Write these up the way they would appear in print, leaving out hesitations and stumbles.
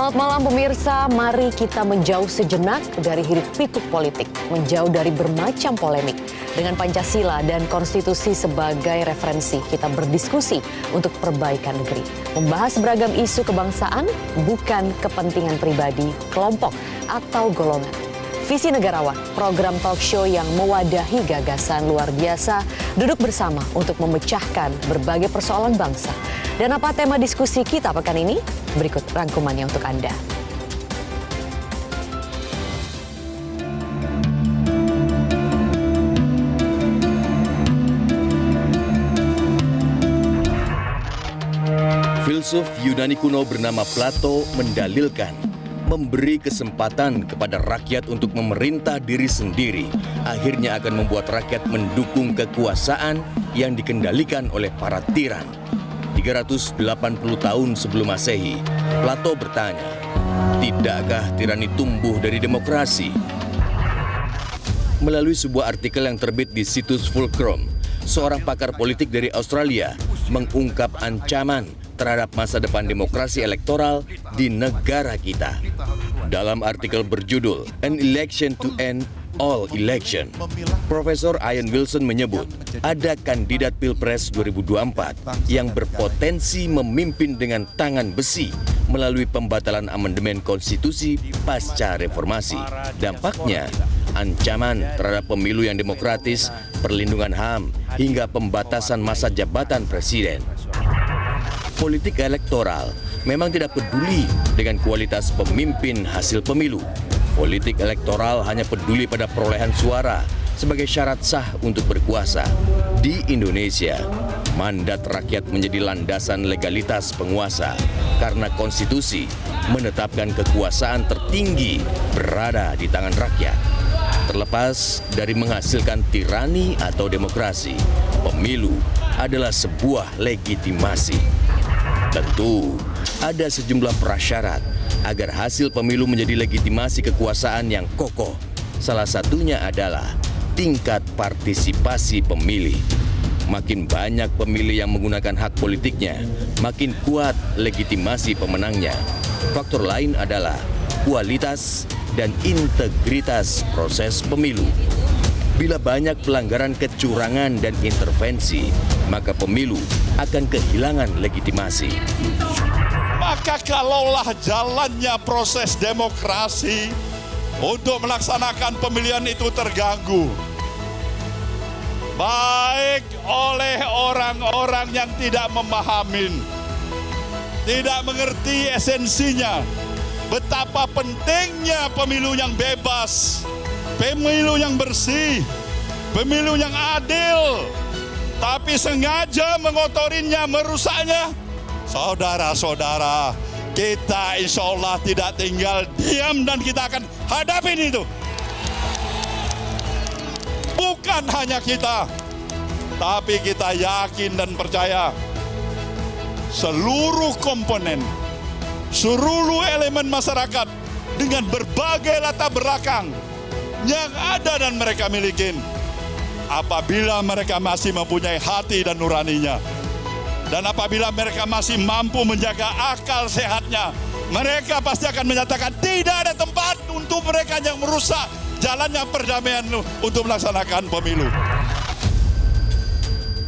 Selamat malam pemirsa, mari kita menjauh sejenak dari hiruk-pikuk politik, menjauh dari bermacam polemik. Dengan Pancasila dan konstitusi sebagai referensi, kita berdiskusi untuk perbaikan negeri. Membahas beragam isu kebangsaan, bukan kepentingan pribadi, kelompok, atau golongan. Visi Negarawan, program talk show yang mewadahi gagasan luar biasa, duduk bersama untuk memecahkan berbagai persoalan bangsa. Dan apa tema diskusi kita pekan ini? Berikut rangkumannya untuk Anda. Filsuf Yunani kuno bernama Plato mendalilkan memberi kesempatan kepada rakyat untuk memerintah diri sendiri akhirnya akan membuat rakyat mendukung kekuasaan yang dikendalikan oleh para tiran. 380 tahun sebelum Masehi, Plato bertanya, tidakkah tirani tumbuh dari demokrasi? Melalui sebuah artikel yang terbit di situs Fulcrum, seorang pakar politik dari Australia mengungkap ancaman terhadap masa depan demokrasi elektoral di negara kita. Dalam artikel berjudul An Election to End All Election, Profesor Ian Wilson menyebut ada kandidat Pilpres 2024 yang berpotensi memimpin dengan tangan besi melalui pembatalan amandemen konstitusi pasca reformasi. Dampaknya, ancaman terhadap pemilu yang demokratis, perlindungan HAM, hingga pembatasan masa jabatan presiden. Politik elektoral memang tidak peduli dengan kualitas pemimpin hasil pemilu. Politik elektoral hanya peduli pada perolehan suara sebagai syarat sah untuk berkuasa. Di Indonesia, mandat rakyat menjadi landasan legalitas penguasa karena konstitusi menetapkan kekuasaan tertinggi berada di tangan rakyat. Terlepas dari menghasilkan tirani atau demokrasi, pemilu adalah sebuah legitimasi. Tentu, ada sejumlah prasyarat agar hasil pemilu menjadi legitimasi kekuasaan yang kokoh. Salah satunya adalah tingkat partisipasi pemilih. Makin banyak pemilih yang menggunakan hak politiknya, makin kuat legitimasi pemenangnya. Faktor lain adalah kualitas dan integritas proses pemilu. Bila banyak pelanggaran kecurangan dan intervensi, maka pemilu akan kehilangan legitimasi. Maka kalaulah jalannya proses demokrasi untuk melaksanakan pemilihan itu terganggu, baik oleh orang-orang yang tidak memahami, tidak mengerti esensinya, betapa pentingnya pemilu yang bebas, pemilu yang bersih, pemilu yang adil, tapi sengaja mengotorinya, merusaknya. Saudara-saudara, kita insya Allah tidak tinggal diam dan kita akan hadapin itu. Bukan hanya kita, tapi kita yakin dan percaya seluruh komponen, seluruh elemen masyarakat dengan berbagai latar belakang yang ada dan mereka miliki, apabila mereka masih mempunyai hati dan nuraninya, dan apabila mereka masih mampu menjaga akal sehatnya, mereka pasti akan menyatakan tidak ada tempat untuk mereka yang merusak jalannya perdamaian untuk melaksanakan pemilu.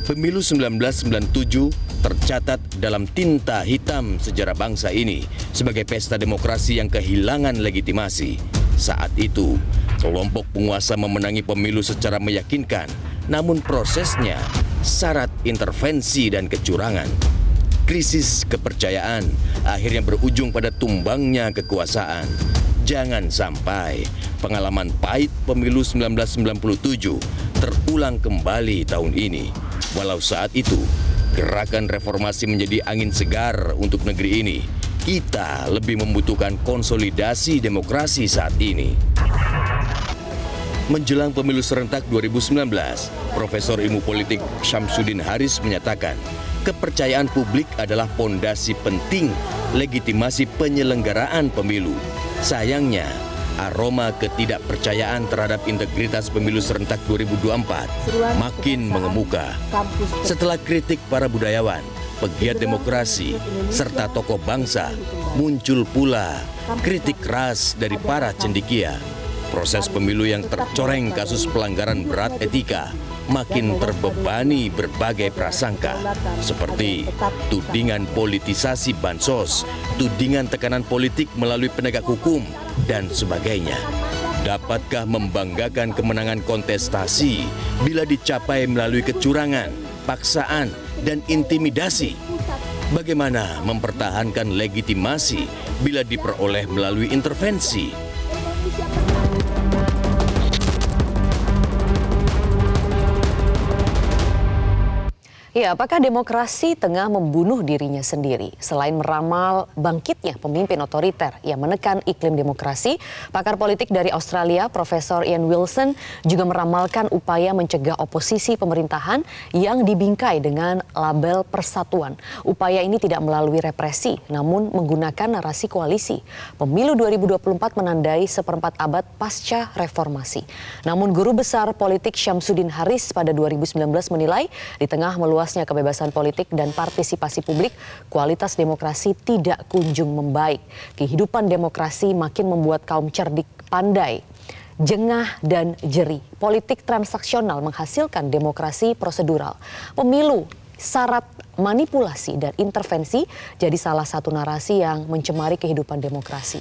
Pemilu 1997 tercatat dalam tinta hitam sejarah bangsa ini sebagai pesta demokrasi yang kehilangan legitimasi. Saat itu, kelompok penguasa memenangi pemilu secara meyakinkan, namun prosesnya syarat intervensi dan kecurangan. Krisis kepercayaan akhirnya berujung pada tumbangnya kekuasaan. Jangan sampai pengalaman pahit pemilu 1997 terulang kembali tahun ini. Walau saat itu gerakan reformasi menjadi angin segar untuk negeri ini, kita lebih membutuhkan konsolidasi demokrasi saat ini. Menjelang pemilu serentak 2019, Profesor Ilmu Politik Syamsuddin Haris menyatakan, kepercayaan publik adalah pondasi penting legitimasi penyelenggaraan pemilu. Sayangnya, aroma ketidakpercayaan terhadap integritas pemilu serentak 2024 makin mengemuka. Setelah kritik para budayawan, pegiat demokrasi, serta tokoh bangsa, muncul pula kritik keras dari para cendekia. Proses pemilu yang tercoreng kasus pelanggaran berat etika makin terbebani berbagai prasangka, seperti tudingan politisasi bansos, tudingan tekanan politik melalui penegak hukum, dan sebagainya. Dapatkah membanggakan kemenangan kontestasi bila dicapai melalui kecurangan, paksaan, dan intimidasi? Bagaimana mempertahankan legitimasi bila diperoleh melalui intervensi? Ya, apakah demokrasi tengah membunuh dirinya sendiri? Selain meramal bangkitnya pemimpin otoriter yang menekan iklim demokrasi, pakar politik dari Australia, Profesor Ian Wilson, juga meramalkan upaya mencegah oposisi pemerintahan yang dibingkai dengan label persatuan. Upaya ini tidak melalui represi, namun menggunakan narasi koalisi. Pemilu 2024 menandai seperempat abad pasca reformasi. Namun guru besar politik Syamsuddin Haris pada 2019 menilai di tengah meluasnya kebebasan politik dan partisipasi publik, kualitas demokrasi tidak kunjung membaik. Kehidupan demokrasi makin membuat kaum cerdik pandai, jengah dan jeri. Politik transaksional menghasilkan demokrasi prosedural. Pemilu syarat manipulasi dan intervensi jadi salah satu narasi yang mencemari kehidupan demokrasi.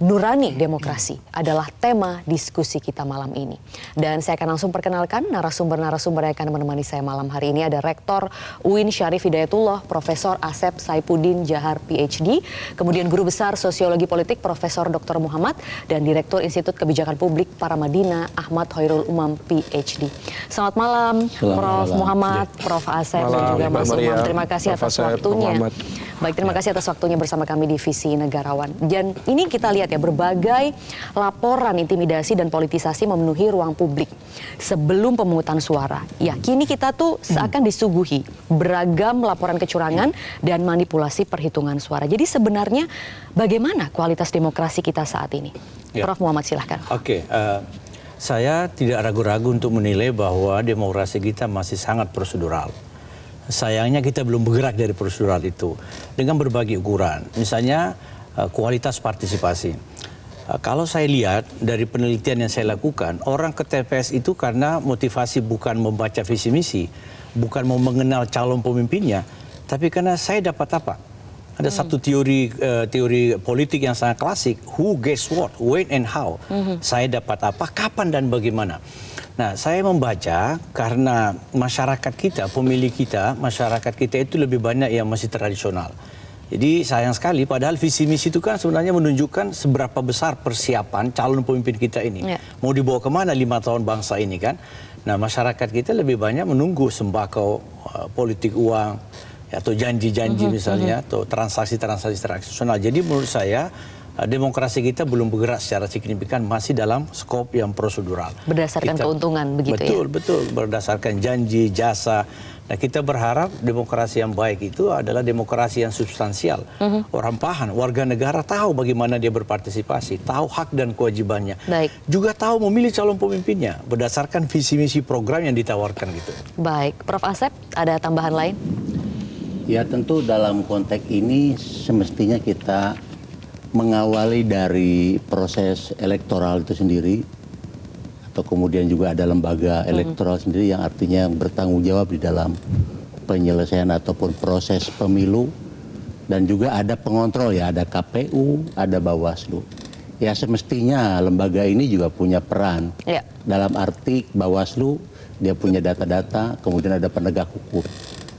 Nurani demokrasi adalah tema diskusi kita malam ini. Dan saya akan langsung perkenalkan narasumber-narasumber yang akan menemani saya malam hari ini. Ada Rektor UIN Syarif Hidayatullah, Profesor Asep Saipuddin Jahar PhD, kemudian Guru Besar Sosiologi Politik Profesor Dr. Muhammad, dan Direktur Institut Kebijakan Publik Paramadina Ahmad Hoirul Umam PhD. Selamat malam, Prof. Muhammad, Prof. Asep, dan juga Mas Umam. Terima kasih atas waktunya. Baik, terima kasih atas waktunya bersama kami di Visi Negarawan. Dan ini kita lihat ya, berbagai laporan intimidasi dan politisasi memenuhi ruang publik sebelum pemungutan suara. Ya, kini kita tuh seakan disuguhi beragam laporan kecurangan dan manipulasi perhitungan suara. Jadi sebenarnya bagaimana kualitas demokrasi kita saat ini? Ya. Prof. Muhammad, silahkan. Oke, saya tidak ragu-ragu untuk menilai bahwa demokrasi kita masih sangat prosedural. Sayangnya kita belum bergerak dari prosedural itu dengan berbagai ukuran. Misalnya kualitas partisipasi. Kalau saya lihat dari penelitian yang saya lakukan, orang ke TPS itu karena motivasi bukan membaca visi misi, bukan mau mengenal calon pemimpinnya, tapi karena saya dapat apa? Ada satu teori politik yang sangat klasik, who, guess what, when and how. Saya dapat apa, kapan dan bagaimana. Nah, saya membaca karena masyarakat kita, pemilih kita, masyarakat kita itu lebih banyak yang masih tradisional. Jadi sayang sekali, padahal visi misi itu kan sebenarnya menunjukkan seberapa besar persiapan calon pemimpin kita ini. Ya. Mau dibawa kemana 5 tahun bangsa ini kan. Nah, masyarakat kita lebih banyak menunggu sembako, politik uang, atau janji-janji misalnya, atau transaksi-transaksi transaksional. Jadi menurut saya, demokrasi kita belum bergerak secara signifikan, masih dalam skop yang prosedural. Berdasarkan keuntungan begitu betul, ya? Betul, berdasarkan janji, jasa. Nah, kita berharap demokrasi yang baik itu adalah demokrasi yang substansial. Orang paham, warga negara tahu bagaimana dia berpartisipasi, tahu hak dan kewajibannya. Baik. Juga tahu memilih calon pemimpinnya berdasarkan visi misi program yang ditawarkan gitu. Baik, Prof. Asep, ada tambahan lain? Ya, tentu dalam konteks ini semestinya kita mengawali dari proses elektoral itu sendiri, atau kemudian juga ada lembaga elektoral sendiri yang artinya bertanggung jawab di dalam penyelesaian ataupun proses pemilu, dan juga ada pengontrol ya, ada KPU, ada Bawaslu. Ya, semestinya lembaga ini juga punya peran dalam arti Bawaslu dia punya data-data, kemudian ada penegak hukum.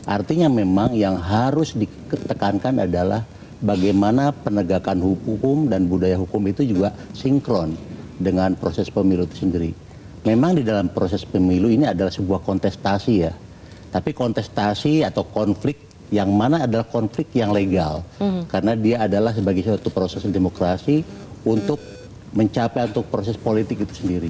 Artinya memang yang harus ditekankan adalah bagaimana penegakan hukum dan budaya hukum itu juga sinkron dengan proses pemilu itu sendiri. Memang di dalam proses pemilu ini adalah sebuah kontestasi ya. Tapi kontestasi atau konflik yang mana adalah konflik yang legal. Karena dia adalah sebagai suatu proses demokrasi untuk mencapai untuk proses politik itu sendiri.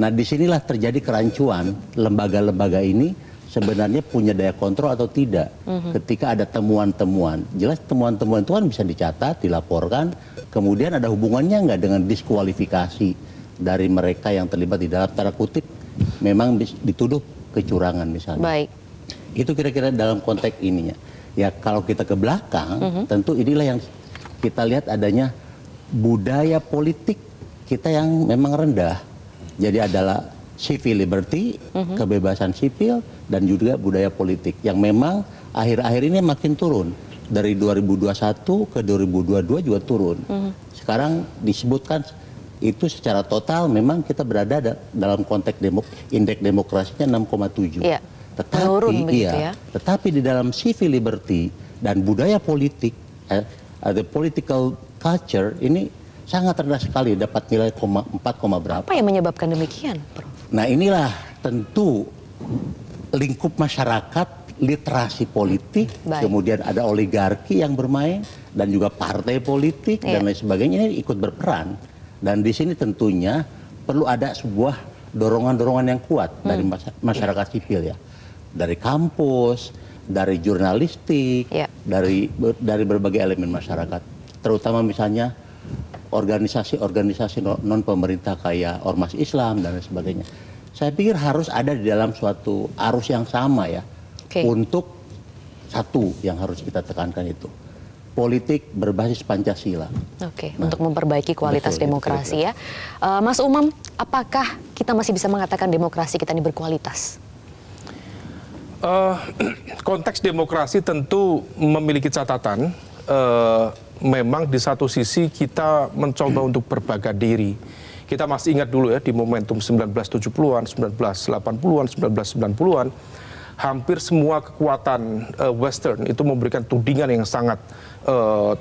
Nah, disinilah terjadi kerancuan lembaga-lembaga ini sebenarnya punya daya kontrol atau tidak ketika ada temuan-temuan. Jelas temuan-temuan itu kan bisa dicatat, dilaporkan, kemudian ada hubungannya nggak dengan diskualifikasi dari mereka yang terlibat di dalam tanda kutip memang dituduh kecurangan misalnya. Baik. Itu kira-kira dalam konteks ininya. Ya, kalau kita ke belakang, tentu inilah yang kita lihat adanya budaya politik kita yang memang rendah. Jadi adalah civil liberty, kebebasan sipil, dan juga budaya politik yang memang akhir-akhir ini makin turun. Dari 2021 ke 2022 juga turun. Sekarang disebutkan itu secara total memang kita berada dalam konteks indeks demokrasinya 6,7. Iya. Menurun begitu ya. Tetapi di dalam civil liberty dan budaya politik, the political culture ini sangat rendah sekali, dapat nilai 4, berapa. Apa yang menyebabkan demikian, Prof? Nah inilah tentu lingkup masyarakat, literasi politik, kemudian ada oligarki yang bermain, dan juga partai politik, dan lain sebagainya ini ikut berperan. Dan di sini tentunya perlu ada sebuah dorongan-dorongan yang kuat dari masyarakat sipil ya. Dari kampus, dari jurnalistik, dari berbagai elemen masyarakat. Terutama misalnya organisasi-organisasi non-pemerintah kayak Ormas Islam dan lain sebagainya. Saya pikir harus ada di dalam suatu arus yang sama ya. Untuk satu yang harus kita tekankan itu. Politik berbasis Pancasila. Untuk memperbaiki kualitas demokrasi ya. Mas Umam, apakah kita masih bisa mengatakan demokrasi kita ini berkualitas? Konteks demokrasi tentu memiliki catatan. Memang di satu sisi kita mencoba untuk berbaga diri. Kita masih ingat dulu ya di momentum 1970-an, 1980-an, 1990-an, hampir semua kekuatan Western itu memberikan tudingan yang sangat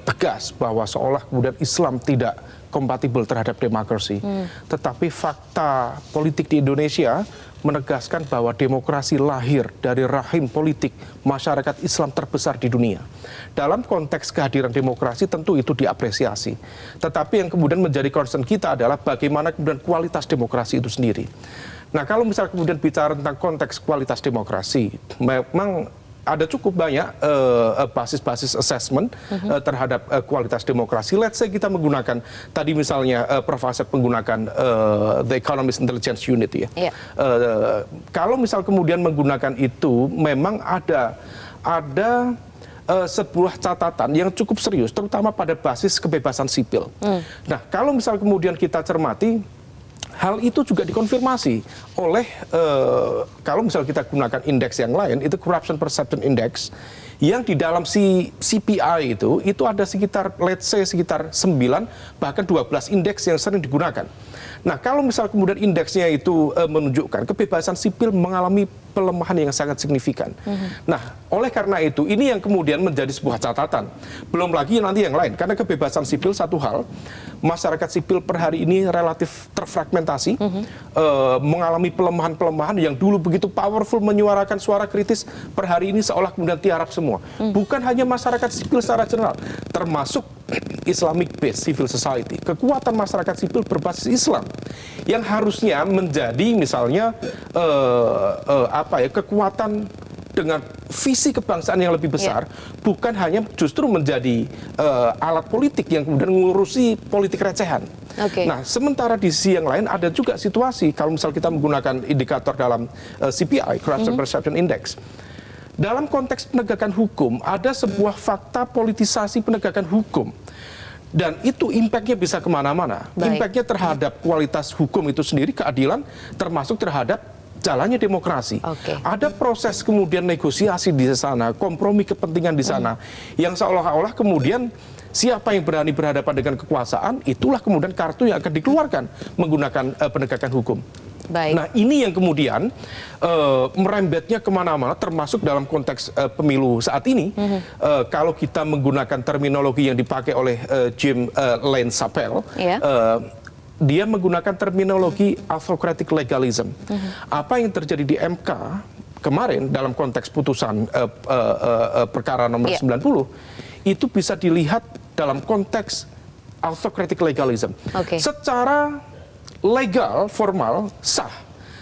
tegas bahwa seolah kemudian Islam tidak kompatibel terhadap demokrasi. Tetapi fakta politik di Indonesia menegaskan bahwa demokrasi lahir dari rahim politik masyarakat Islam terbesar di dunia. Dalam konteks kehadiran demokrasi tentu itu diapresiasi. Tetapi yang kemudian menjadi concern kita adalah bagaimana kemudian kualitas demokrasi itu sendiri. Nah kalau misal kemudian bicara tentang konteks kualitas demokrasi, memang ada cukup banyak basis-basis assessment terhadap kualitas demokrasi. Let's say kita menggunakan, tadi misalnya Prof. Asep menggunakan The Economist Intelligence Unit ya. Kalau misal kemudian menggunakan itu, memang ada sebuah catatan yang cukup serius, terutama pada basis kebebasan sipil. Nah, kalau misal kemudian kita cermati, hal itu juga dikonfirmasi oleh, kalau misal kita gunakan indeks yang lain, itu Corruption Perception Index, yang di dalam CPI itu ada sekitar, let's say sekitar 9, bahkan 12 indeks yang sering digunakan. Nah, kalau misal kemudian indeksnya itu menunjukkan kebebasan sipil mengalami pelemahan yang sangat signifikan. Nah, oleh karena itu, ini yang kemudian menjadi sebuah catatan. Belum lagi nanti yang lain, karena kebebasan sipil satu hal, masyarakat sipil per hari ini relatif terfragmentasi, mengalami pelemahan-pelemahan yang dulu begitu powerful menyuarakan suara kritis, per hari ini seolah kemudian tiarap semua. Bukan hanya masyarakat sipil secara general, termasuk Islamic based civil society, kekuatan masyarakat sipil berbasis Islam yang harusnya menjadi misalnya kekuatan dengan visi kebangsaan yang lebih besar, bukan hanya justru menjadi alat politik yang kemudian mengurusi politik recehan. Nah, sementara di sisi yang lain ada juga situasi, kalau misal kita menggunakan indikator dalam CPI, Corruption Perception Index, dalam konteks penegakan hukum, ada sebuah fakta politisasi penegakan hukum. Dan itu impact-nya bisa kemana-mana. Impact-nya terhadap kualitas hukum itu sendiri, keadilan, termasuk terhadap jalannya demokrasi. Ada proses kemudian negosiasi di sana, kompromi kepentingan di sana, yang seolah-olah kemudian siapa yang berani berhadapan dengan kekuasaan, itulah kemudian kartu yang akan dikeluarkan menggunakan penegakan hukum. Nah, ini yang kemudian merembetnya kemana-mana, termasuk dalam konteks pemilu saat ini. Kalau kita menggunakan terminologi yang dipakai oleh Jim Lane Sapel, dia menggunakan terminologi autocratic legalism. Apa yang terjadi di MK kemarin dalam konteks putusan perkara nomor 90, itu bisa dilihat dalam konteks autocratic legalism. Secara legal, formal, sah.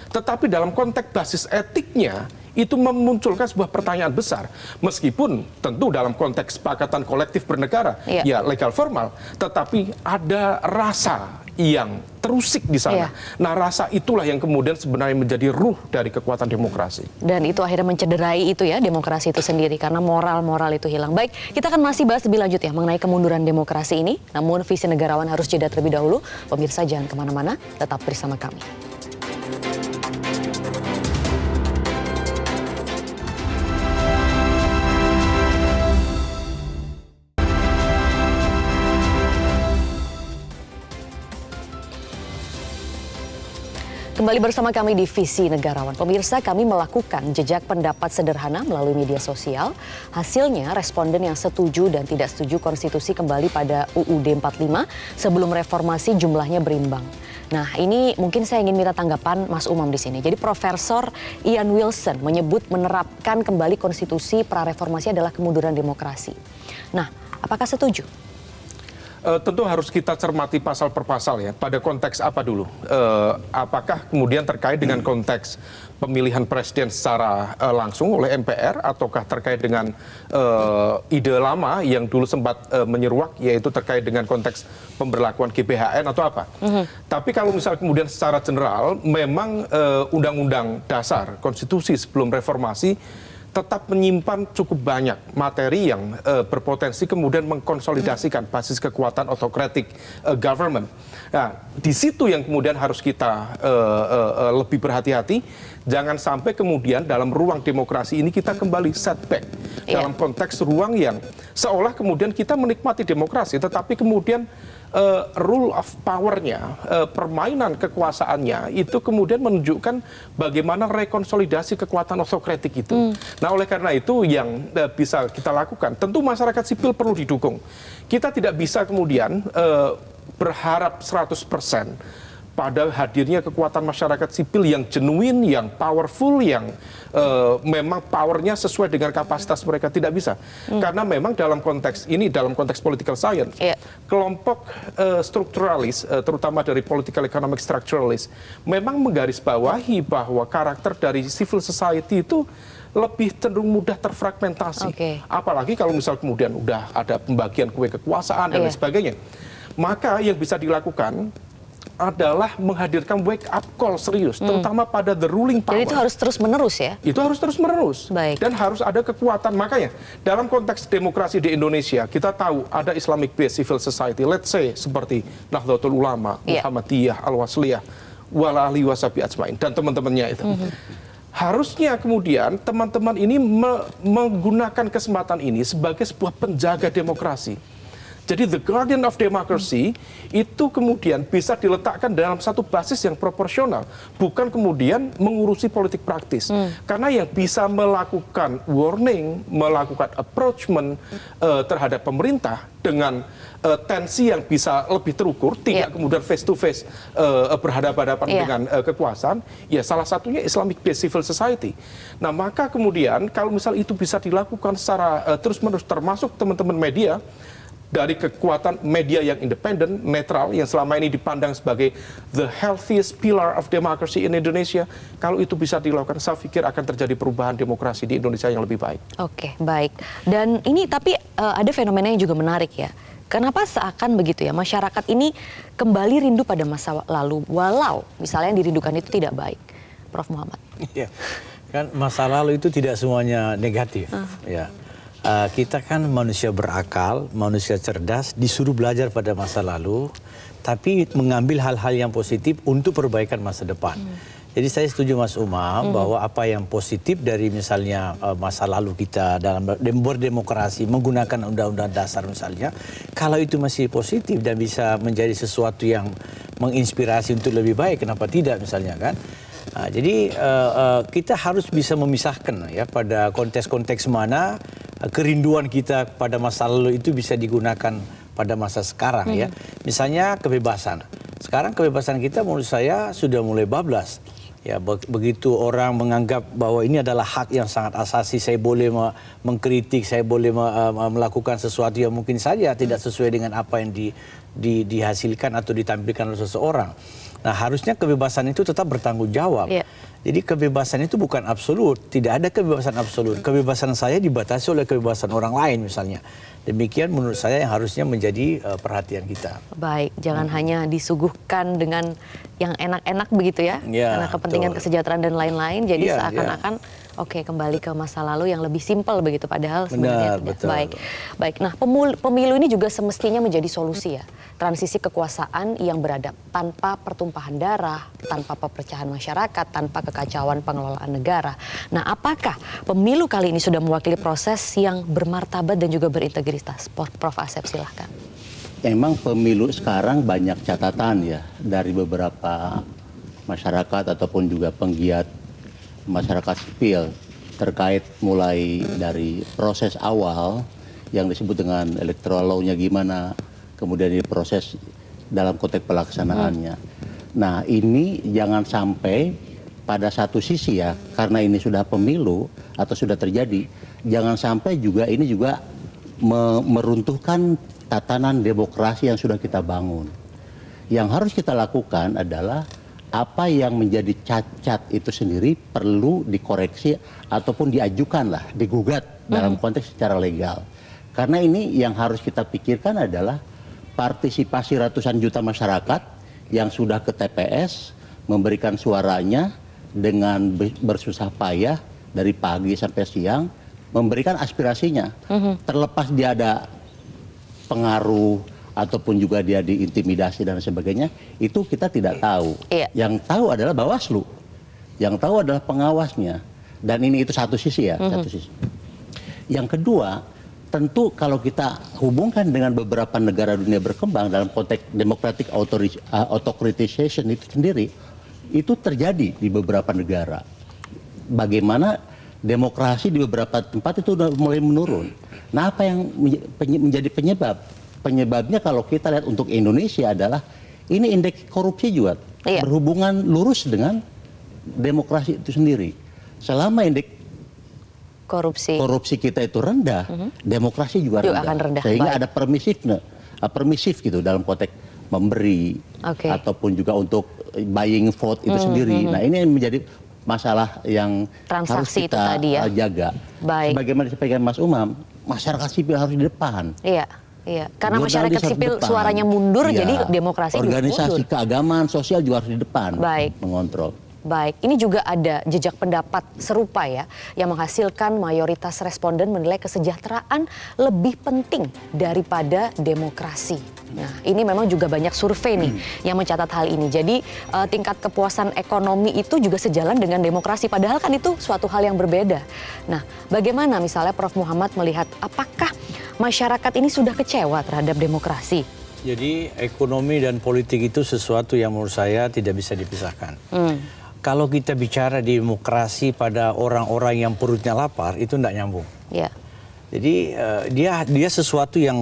Tetapi dalam konteks basis etiknya, itu memunculkan sebuah pertanyaan besar. Meskipun tentu dalam konteks kesepakatan kolektif bernegara, ya legal formal, tetapi ada rasa yang terusik di sana. Nah, rasa itulah yang kemudian sebenarnya menjadi ruh dari kekuatan demokrasi. Dan itu akhirnya mencederai itu ya, demokrasi itu sendiri, karena moral-moral itu hilang. Baik, kita akan masih bahas lebih lanjut ya mengenai kemunduran demokrasi ini. Namun visi negarawan harus jeda terlebih dahulu. Pemirsa jangan kemana-mana, tetap bersama kami. Kembali bersama kami di Visi Negarawan. Pemirsa, kami melakukan jejak pendapat sederhana melalui media sosial. Hasilnya, responden yang setuju dan tidak setuju konstitusi kembali pada UUD 45 sebelum reformasi jumlahnya berimbang. Nah, ini mungkin saya ingin minta tanggapan Mas Umam di sini. Jadi Profesor Ian Wilson menyebut menerapkan kembali konstitusi pra-reformasi adalah kemunduran demokrasi. Nah, apakah setuju? Tentu harus kita cermati pasal per pasal ya. Pada konteks apa dulu? Apakah kemudian terkait dengan konteks pemilihan presiden secara langsung oleh MPR, ataukah terkait dengan ide lama yang dulu sempat menyeruak, yaitu terkait dengan konteks pemberlakuan GBHN atau apa? Tapi kalau misal kemudian secara general, memang Undang-Undang Dasar Konstitusi sebelum reformasi tetap menyimpan cukup banyak materi yang berpotensi kemudian mengkonsolidasikan basis kekuatan autocratic government. Nah, di situ yang kemudian harus kita lebih berhati-hati, jangan sampai kemudian dalam ruang demokrasi ini kita kembali setback dalam konteks ruang yang seolah kemudian kita menikmati demokrasi, tetapi kemudian rule of power-nya, permainan kekuasaannya itu kemudian menunjukkan bagaimana rekonsolidasi kekuatan autokratik itu. Nah, oleh karena itu yang bisa kita lakukan, tentu masyarakat sipil perlu didukung. Kita tidak bisa kemudian berharap 100% pada hadirnya kekuatan masyarakat sipil yang genuine, yang powerful, yang memang powernya sesuai dengan kapasitas mereka, tidak bisa. Karena memang dalam konteks ini, dalam konteks political science, kelompok strukturalis, terutama dari political economic structuralis, memang menggarisbawahi bahwa karakter dari civil society itu lebih cenderung mudah terfragmentasi. Apalagi kalau misal kemudian udah ada pembagian kue kekuasaan dan lain sebagainya. Maka yang bisa dilakukan adalah menghadirkan wake up call serius, terutama pada the ruling power. Jadi itu harus terus-menerus ya? Itu harus terus-menerus. Dan harus ada kekuatan. Makanya, dalam konteks demokrasi di Indonesia, kita tahu ada Islamic-based civil society, let's say seperti Nahdlatul Ulama, Muhammadiyah, Al-Wasliyah, Walali Wasabi Ajmain, dan teman-temannya itu. Harusnya kemudian teman-teman ini menggunakan kesempatan ini sebagai sebuah penjaga demokrasi. Jadi the guardian of democracy itu kemudian bisa diletakkan dalam satu basis yang proporsional, bukan kemudian mengurusi politik praktis. Karena yang bisa melakukan warning, melakukan approachment terhadap pemerintah dengan tensi yang bisa lebih terukur, tidak kemudian face to face berhadapan-hadapan dengan kekuasaan, ya salah satunya Islamic based civil society. Nah, maka kemudian kalau misal itu bisa dilakukan secara terus-menerus, termasuk teman-teman media, dari kekuatan media yang independen, netral, yang selama ini dipandang sebagai the healthiest pillar of democracy in Indonesia, kalau itu bisa dilakukan, saya pikir akan terjadi perubahan demokrasi di Indonesia yang lebih baik. Oke, baik. Dan ini tapi ada fenomena yang juga menarik ya. Kenapa seakan begitu ya, masyarakat ini kembali rindu pada masa lalu, walau misalnya yang dirindukan itu tidak baik. Prof. Muhammad. Ya, kan masa lalu itu tidak semuanya negatif. Ya. Kita kan manusia berakal, manusia cerdas, disuruh belajar pada masa lalu, tapi mengambil hal-hal yang positif untuk perbaikan masa depan. Jadi saya setuju Mas Umam bahwa apa yang positif dari misalnya masa lalu kita dalam berdemokrasi, menggunakan undang-undang dasar misalnya, kalau itu masih positif dan bisa menjadi sesuatu yang menginspirasi untuk lebih baik, kenapa tidak misalnya kan? Nah, jadi kita harus bisa memisahkan ya pada konteks-konteks mana kerinduan kita pada masa lalu itu bisa digunakan pada masa sekarang ya. Misalnya kebebasan. Sekarang kebebasan kita menurut saya sudah mulai bablas. Ya, begitu orang menganggap bahwa ini adalah hak yang sangat asasi, saya boleh mengkritik, saya boleh melakukan sesuatu yang mungkin saja tidak sesuai dengan apa yang dihasilkan atau ditampilkan oleh seseorang. Nah, harusnya kebebasan itu tetap bertanggung jawab. Jadi kebebasan itu bukan absolut, tidak ada kebebasan absolut. Kebebasan saya dibatasi oleh kebebasan orang lain misalnya. Demikian menurut saya yang harusnya menjadi perhatian kita. Baik, jangan hanya disuguhkan dengan yang enak-enak begitu ya, Ya, karena kepentingan betul. kesejahteraan dan lain-lain. Jadi Ya, seakan-akan oke, kembali ke masa lalu yang lebih simpel begitu, padahal sebenarnya Benar, tidak. betul. Baik, baik. Nah, pemilu ini juga semestinya menjadi solusi ya, transisi kekuasaan yang beradab tanpa pertumpahan darah, tanpa perpecahan masyarakat, tanpa kekacauan pengelolaan negara. Nah, apakah pemilu kali ini sudah mewakili proses yang bermartabat dan juga berintegritas? Prof. Asep, silahkan. Memang pemilu sekarang banyak catatan ya dari beberapa masyarakat ataupun juga penggiat masyarakat sipil terkait mulai dari proses awal yang disebut dengan electoral law-nya gimana, kemudian di proses dalam konteks pelaksanaannya. Nah, ini jangan sampai pada satu sisi ya, karena ini sudah pemilu atau sudah terjadi, jangan sampai juga ini juga meruntuhkan tatanan demokrasi yang sudah kita bangun. Yang harus kita lakukan adalah apa yang menjadi cacat itu sendiri perlu dikoreksi ataupun diajukanlah, digugat dalam konteks secara legal. Karena ini yang harus kita pikirkan adalah partisipasi ratusan juta masyarakat yang sudah ke TPS memberikan suaranya dengan bersusah payah dari pagi sampai siang, memberikan aspirasinya. Terlepas dia ada pengaruh ataupun juga dia diintimidasi dan sebagainya, itu kita tidak tahu. Iya. Yang tahu adalah Bawaslu, yang tahu adalah pengawasnya. Dan ini itu satu sisi ya, satu sisi. Yang kedua, tentu kalau kita hubungkan dengan beberapa negara dunia berkembang dalam konteks democratic autocratization itu sendiri, itu terjadi di beberapa negara. Bagaimana demokrasi di beberapa tempat itu sudah mulai menurun. Nah, apa yang menjadi penyebab? Penyebabnya kalau kita lihat untuk Indonesia adalah ini indeks korupsi juga berhubungan lurus dengan demokrasi itu sendiri. Selama indeks korupsi kita itu rendah, demokrasi juga rendah. Sehingga ada permisif gitu dalam konteks memberi ataupun juga untuk buying vote itu sendiri. Nah, ini yang menjadi masalah yang transaksi harus kita jaga. Baik. Sebagaimana disampaikan Mas Umam, masyarakat sipil harus di depan. Iya, iya. Karena masyarakat sipil suaranya mundur, jadi demokrasi organisasi mundur. keagamaan sosial juga harus di depan. Baik. Mengontrol. Baik, ini juga ada jejak pendapat serupa ya, yang menghasilkan mayoritas responden menilai kesejahteraan lebih penting daripada demokrasi. Nah, ini memang juga banyak survei nih yang mencatat hal ini. Jadi tingkat kepuasan ekonomi itu juga sejalan dengan demokrasi, padahal kan itu suatu hal yang berbeda. Nah, bagaimana misalnya Prof. Muhammad melihat apakah masyarakat ini sudah kecewa terhadap demokrasi? Jadi ekonomi dan politik itu sesuatu yang menurut saya tidak bisa dipisahkan. Kalau kita bicara demokrasi pada orang-orang yang perutnya lapar, itu tidak nyambung. Ya. Jadi dia sesuatu yang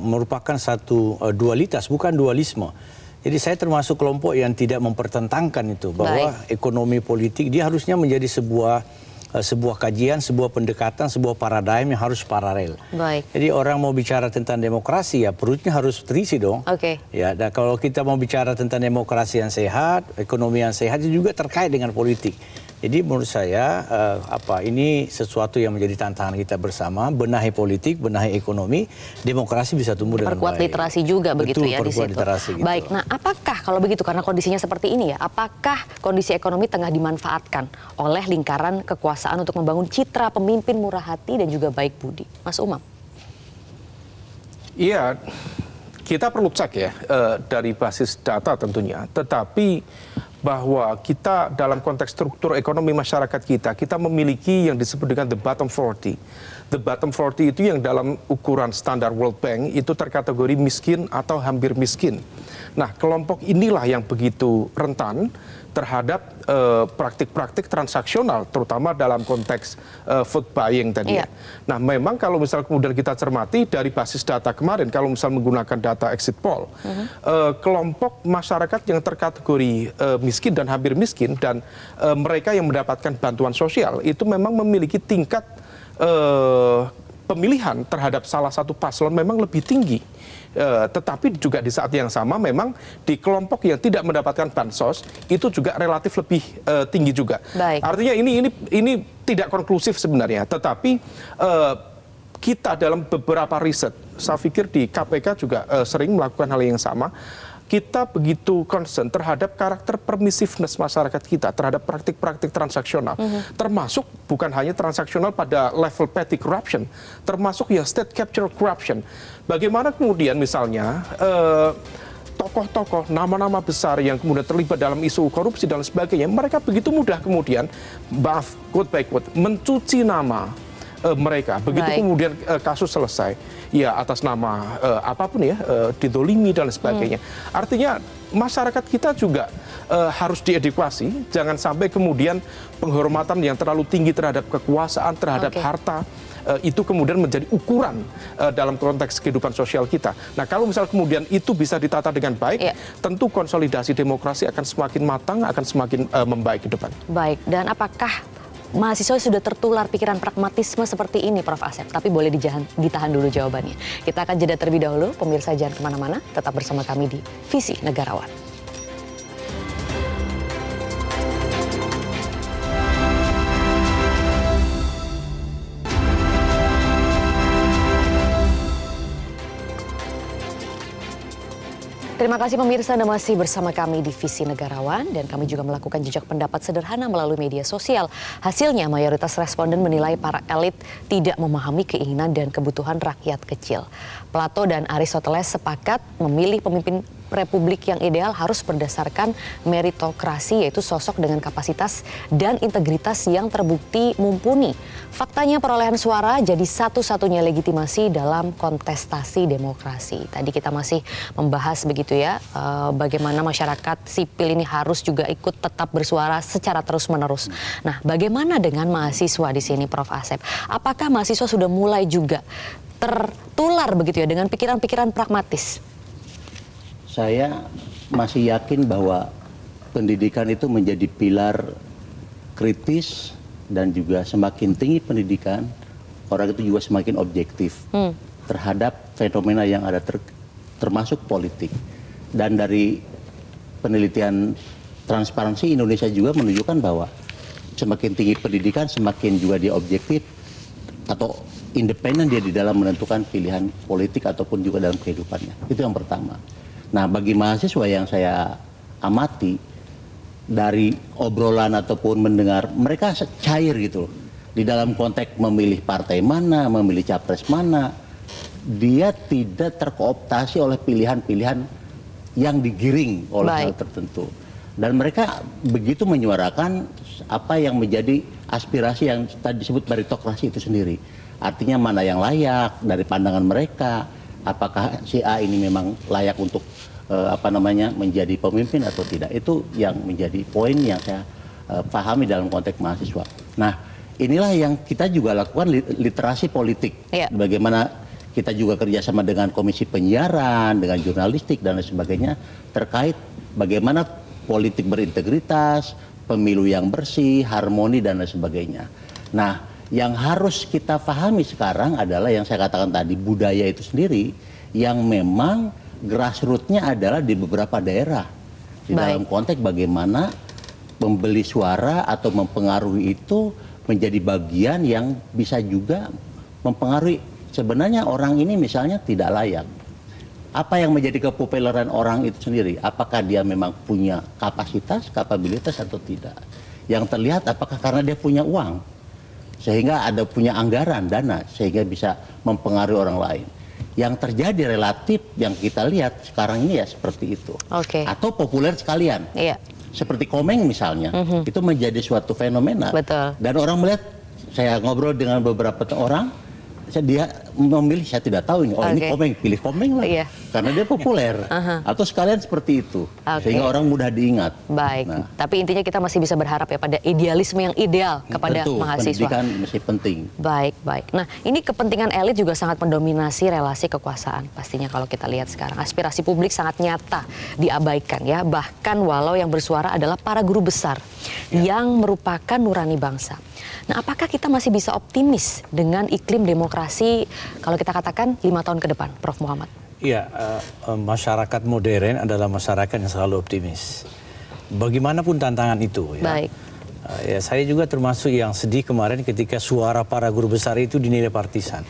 merupakan satu dualitas, bukan dualisme. Jadi saya termasuk kelompok yang tidak mempertentangkan itu, bahwa ekonomi politik dia harusnya menjadi sebuah kajian, sebuah pendekatan, sebuah paradigm yang harus paralel. Baik. Jadi orang mau bicara tentang demokrasi ya perutnya harus terisi dong. Oke. Ya, dan kalau kita mau bicara tentang demokrasi yang sehat, ekonomi yang sehat itu juga terkait dengan politik. Jadi menurut saya ini sesuatu yang menjadi tantangan kita bersama, benahi politik, benahi ekonomi, demokrasi bisa tumbuh dengan baik. Perkuat literasi juga begitu ya di situ. Literasi gitu. Baik, nah apakah kalau begitu karena kondisinya seperti ini ya, apakah kondisi ekonomi tengah dimanfaatkan oleh lingkaran kekuasaan untuk membangun citra pemimpin murah hati dan juga baik budi? Mas Umam. Iya, kita perlu cek ya dari basis data tentunya, tetapi bahwa kita dalam konteks struktur ekonomi masyarakat kita memiliki yang disebut dengan the bottom 40. The bottom 40 itu yang dalam ukuran standar World Bank itu terkategori miskin atau hampir miskin. Nah, kelompok inilah yang begitu rentan terhadap praktik-praktik transaksional, terutama dalam konteks food buying tadi. Iya. Nah, memang kalau misal kemudian kita cermati dari basis data kemarin, kalau misal menggunakan data exit poll, kelompok masyarakat yang terkategori miskin dan hampir miskin dan mereka yang mendapatkan bantuan sosial itu memang memiliki tingkat pemilihan terhadap salah satu paslon memang lebih tinggi. Tetapi juga di saat yang sama memang di kelompok yang tidak mendapatkan bansos itu juga relatif lebih tinggi juga. Baik. Artinya ini tidak konklusif sebenarnya, tetapi kita dalam beberapa riset, saya pikir di KPK juga sering melakukan hal yang sama. Kita begitu concern terhadap karakter permissiveness masyarakat kita terhadap praktik-praktik transaksional, termasuk bukan hanya transaksional pada level petty corruption, termasuk ya state capture corruption. Bagaimana kemudian misalnya tokoh-tokoh, nama-nama besar yang kemudian terlibat dalam isu korupsi dan sebagainya, mereka begitu mudah kemudian, maaf, quote by quote, mencuci nama mereka. Begitu kemudian kasus selesai, ya atas nama apapun ya, didolimi dan sebagainya. Artinya masyarakat kita juga harus diedukasi, jangan sampai kemudian penghormatan yang terlalu tinggi terhadap kekuasaan, terhadap harta, itu kemudian menjadi ukuran dalam konteks kehidupan sosial kita. Nah, kalau misal kemudian itu bisa ditata dengan baik, tentu konsolidasi demokrasi akan semakin matang, akan semakin membaik ke depan. Baik, dan apakah mahasiswa sudah tertular pikiran pragmatisme seperti ini, Prof. Asep? Tapi boleh ditahan dulu jawabannya. Kita akan jeda terlebih dahulu. Pemirsa jangan kemana-mana, tetap bersama kami di Visi Negarawan. Terima kasih pemirsa, Anda masih bersama kami di Visi Negarawan, dan kami juga melakukan jejak pendapat sederhana melalui media sosial. Hasilnya mayoritas responden menilai para elit tidak memahami keinginan dan kebutuhan rakyat kecil. Plato dan Aristoteles sepakat memilih pemimpin republik yang ideal harus berdasarkan meritokrasi, yaitu sosok dengan kapasitas dan integritas yang terbukti mumpuni. Faktanya perolehan suara jadi satu-satunya legitimasi dalam kontestasi demokrasi. Tadi kita masih membahas begitu ya, bagaimana masyarakat sipil ini harus juga ikut tetap bersuara secara terus-menerus. Nah, bagaimana dengan mahasiswa di sini, Prof. Asep? Apakah mahasiswa sudah mulai juga tertular begitu ya dengan pikiran-pikiran pragmatis? Saya masih yakin bahwa pendidikan itu menjadi pilar kritis, dan juga semakin tinggi pendidikan, orang itu juga semakin objektif terhadap fenomena yang ada, termasuk politik. Dan dari penelitian Transparansi Indonesia juga menunjukkan bahwa semakin tinggi pendidikan, semakin juga dia objektif atau independen dia di dalam menentukan pilihan politik ataupun juga dalam kehidupannya. Itu yang pertama. Nah, bagi mahasiswa yang saya amati, dari obrolan ataupun mendengar, mereka cair gitu loh. Di dalam konteks memilih partai mana, memilih capres mana, dia tidak terkooptasi oleh pilihan-pilihan yang digiring oleh hal tertentu. Dan mereka begitu menyuarakan apa yang menjadi aspirasi yang tadi disebut meritokrasi itu sendiri. Artinya mana yang layak dari pandangan mereka, apakah si A ini memang layak untuk menjadi pemimpin atau tidak. Itu yang menjadi poin yang saya pahami dalam konteks mahasiswa. Nah, inilah yang kita juga lakukan, literasi politik. Bagaimana kita juga kerjasama dengan Komisi Penyiaran, dengan jurnalistik dan lain sebagainya, terkait bagaimana politik berintegritas, pemilu yang bersih, harmoni dan lain sebagainya. Nah, yang harus kita pahami sekarang adalah yang saya katakan tadi, budaya itu sendiri yang memang grassroots-nya adalah di beberapa daerah. Di dalam konteks bagaimana membeli suara atau mempengaruhi itu menjadi bagian yang bisa juga mempengaruhi. Sebenarnya orang ini misalnya tidak layak. Apa yang menjadi kepopuleran orang itu sendiri? Apakah dia memang punya kapasitas, kapabilitas atau tidak? Yang terlihat apakah karena dia punya uang, sehingga ada punya anggaran, dana, sehingga bisa mempengaruhi orang lain. Yang terjadi relatif yang kita lihat sekarang ini ya seperti itu. Atau populer sekalian. Seperti Komeng misalnya, itu menjadi suatu fenomena. Dan orang melihat, saya ngobrol dengan beberapa orang, dia memilih, saya tidak tahu ini. Oh ini Komeng, pilih Komeng lah. Iya. Karena dia populer. Atau sekalian seperti itu. Sehingga orang mudah diingat. Baik, tapi intinya kita masih bisa berharap ya pada idealisme yang ideal kepada Tentu, mahasiswa. pendidikan masih penting. Baik. Nah, ini kepentingan elit juga sangat mendominasi relasi kekuasaan. Pastinya kalau kita lihat sekarang, aspirasi publik sangat nyata diabaikan ya. Bahkan walau yang bersuara adalah para guru besar yang merupakan nurani bangsa. Nah, apakah kita masih bisa optimis dengan iklim demokrasi kalau kita katakan 5 tahun ke depan, Prof. Muhammad? Iya, masyarakat modern adalah masyarakat yang selalu optimis. Bagaimanapun tantangan itu. Ya. Baik. Ya, saya juga termasuk yang sedih kemarin ketika suara para guru besar itu dinilai partisan.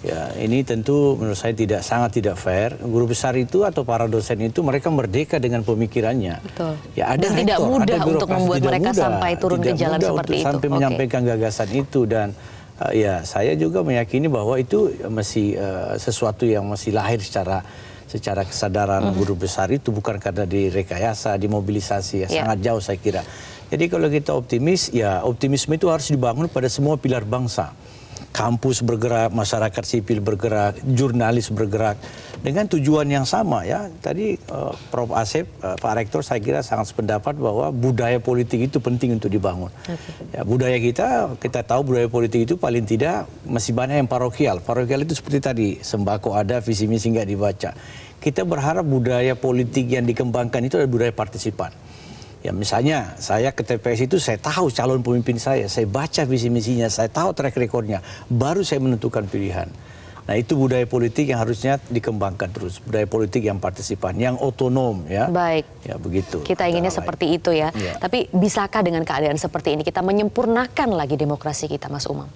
Ya, ini tentu menurut saya sangat tidak fair. Guru besar itu atau para dosen itu mereka merdeka dengan pemikirannya. Betul. Ya, ada dan rektor, tidak mudah untuk membuat mereka sampai turun ke jalan seperti itu. Sampai menyampaikan gagasan itu dan ya saya juga meyakini bahwa itu masih sesuatu yang masih lahir secara kesadaran guru besar itu bukan karena direkayasa, dimobilisasi ya sangat jauh saya kira. Jadi kalau kita optimis, ya optimisme itu harus dibangun pada semua pilar bangsa. Kampus bergerak, masyarakat sipil bergerak, jurnalis bergerak dengan tujuan yang sama ya. Tadi Prof. Asep, Pak Rektor saya kira sangat sependapat bahwa budaya politik itu penting untuk dibangun. Ya, budaya kita tahu budaya politik itu paling tidak masih banyak yang parokial. Parokial itu seperti tadi, sembako ada, visi misi nggak dibaca. Kita berharap budaya politik yang dikembangkan itu adalah budaya partisipan. Ya misalnya saya ke TPS itu saya tahu calon pemimpin saya baca visi misinya, saya tahu track recordnya, baru saya menentukan pilihan. Nah itu budaya politik yang harusnya dikembangkan terus, budaya politik yang partisipan, yang otonom ya. Baik. Ya begitu. Kita inginnya seperti itu ya. Tapi bisakah dengan keadaan seperti ini kita menyempurnakan lagi demokrasi kita, Mas Umam?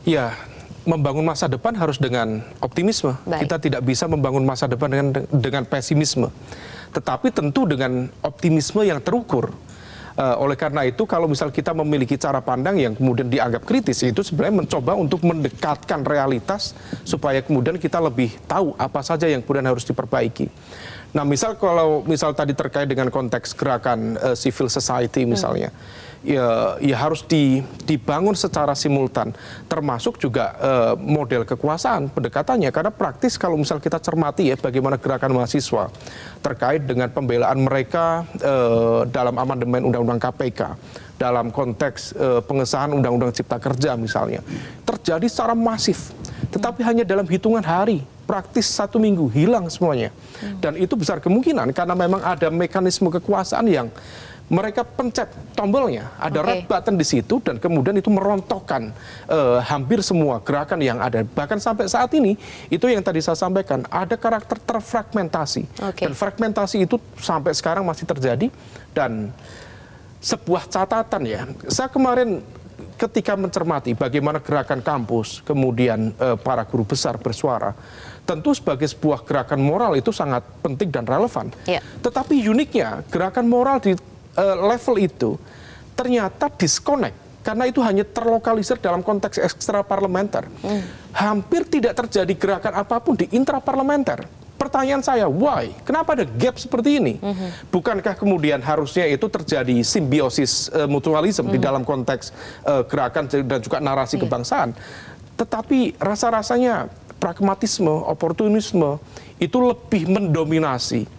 Ya, membangun masa depan harus dengan optimisme. Baik. Kita tidak bisa membangun masa depan dengan pesimisme. Tetapi tentu dengan optimisme yang terukur. Oleh karena itu kalau misal kita memiliki cara pandang yang kemudian dianggap kritis, itu sebenarnya mencoba untuk mendekatkan realitas supaya kemudian kita lebih tahu apa saja yang kemudian harus diperbaiki. Nah kalau misal tadi terkait dengan konteks gerakan civil society misalnya, ya harus dibangun secara simultan, termasuk juga model kekuasaan pendekatannya, karena praktis kalau misal kita cermati ya bagaimana gerakan mahasiswa terkait dengan pembelaan mereka dalam amandemen Undang-Undang KPK, dalam konteks pengesahan Undang-Undang Cipta Kerja misalnya, terjadi secara masif, tetapi hanya dalam hitungan hari, praktis 1 minggu hilang semuanya. Dan itu besar kemungkinan karena memang ada mekanisme kekuasaan yang mereka pencet tombolnya, ada red button di situ dan kemudian itu merontokkan hampir semua gerakan yang ada. Bahkan sampai saat ini, itu yang tadi saya sampaikan, ada karakter terfragmentasi. Dan fragmentasi itu sampai sekarang masih terjadi dan sebuah catatan ya. Saya kemarin ketika mencermati bagaimana gerakan kampus, kemudian para guru besar bersuara, tentu sebagai sebuah gerakan moral itu sangat penting dan relevan. Tetapi uniknya gerakan moral di level itu ternyata disconnect karena itu hanya terlokalisir dalam konteks ekstraparlementer. Hampir tidak terjadi gerakan apapun di intraparlementer. Pertanyaan saya, why? Kenapa ada gap seperti ini? Bukankah kemudian harusnya itu terjadi simbiosis mutualisme di dalam konteks gerakan dan juga narasi kebangsaan? Tetapi rasa-rasanya pragmatisme, oportunisme itu lebih mendominasi.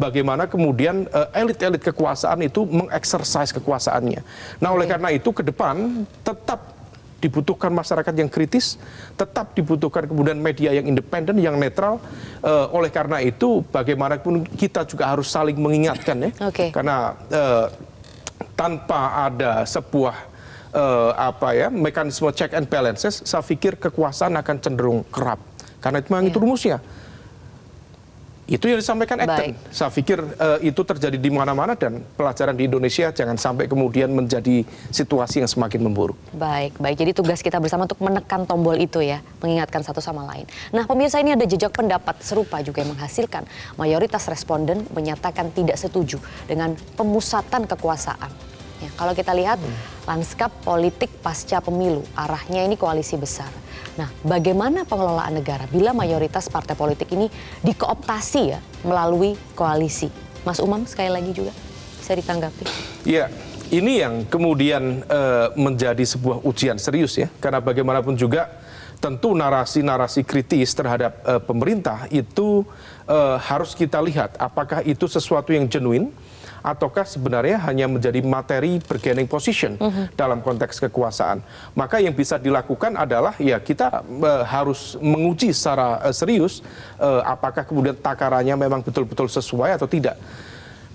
Bagaimana kemudian elit-elit kekuasaan itu mengeksersis kekuasaannya. Nah, oleh karena itu ke depan tetap dibutuhkan masyarakat yang kritis, tetap dibutuhkan kemudian media yang independen, yang netral. Oleh karena itu bagaimanapun kita juga harus saling mengingatkan ya. Karena tanpa ada sebuah mekanisme check and balances, saya pikir kekuasaan akan cenderung kerap. Karena itu memang itu rumusnya. Itu yang disampaikan Acton. Saya pikir itu terjadi di mana-mana dan pelajaran di Indonesia jangan sampai kemudian menjadi situasi yang semakin memburuk. Baik. Jadi tugas kita bersama untuk menekan tombol itu ya, mengingatkan satu sama lain. Nah, pemirsa, ini ada jejak pendapat serupa juga yang menghasilkan mayoritas responden menyatakan tidak setuju dengan pemusatan kekuasaan. Ya, kalau kita lihat lanskap politik pasca pemilu, arahnya ini koalisi besar. Nah, bagaimana pengelolaan negara bila mayoritas partai politik ini dikooptasi ya melalui koalisi? Mas Umam sekali lagi juga bisa ditanggapi. Ya, ini yang kemudian menjadi sebuah ujian serius ya, karena bagaimanapun juga tentu narasi-narasi kritis terhadap pemerintah itu harus kita lihat apakah itu sesuatu yang genuine ataukah sebenarnya hanya menjadi materi bargaining position dalam konteks kekuasaan. Maka yang bisa dilakukan adalah ya kita harus menguji secara serius apakah kemudian takarannya memang betul-betul sesuai atau tidak.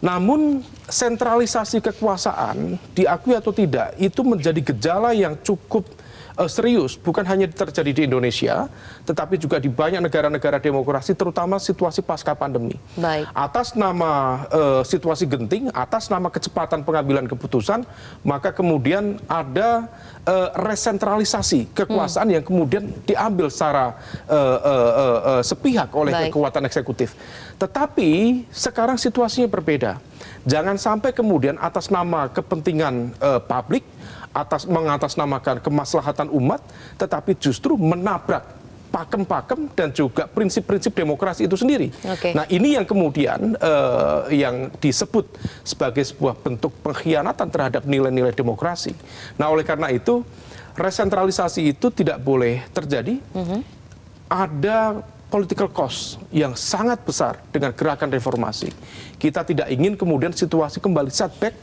Namun sentralisasi kekuasaan, diakui atau tidak, itu menjadi gejala yang cukup serius, bukan hanya terjadi di Indonesia, tetapi juga di banyak negara-negara demokrasi, terutama situasi pasca pandemi. Baik. Atas nama situasi genting, atas nama kecepatan pengambilan keputusan, maka kemudian ada resentralisasi kekuasaan yang kemudian diambil secara sepihak oleh kekuatan eksekutif. Tetapi sekarang situasinya berbeda. Jangan sampai kemudian atas nama kepentingan publik, mengatasnamakan kemaslahatan umat, tetapi justru menabrak pakem-pakem dan juga prinsip-prinsip demokrasi itu sendiri. Nah ini yang kemudian yang disebut sebagai sebuah bentuk pengkhianatan terhadap nilai-nilai demokrasi. Nah oleh karena itu resentralisasi itu tidak boleh terjadi. Ada political cost yang sangat besar dengan gerakan reformasi. Kita tidak ingin kemudian situasi kembali setback,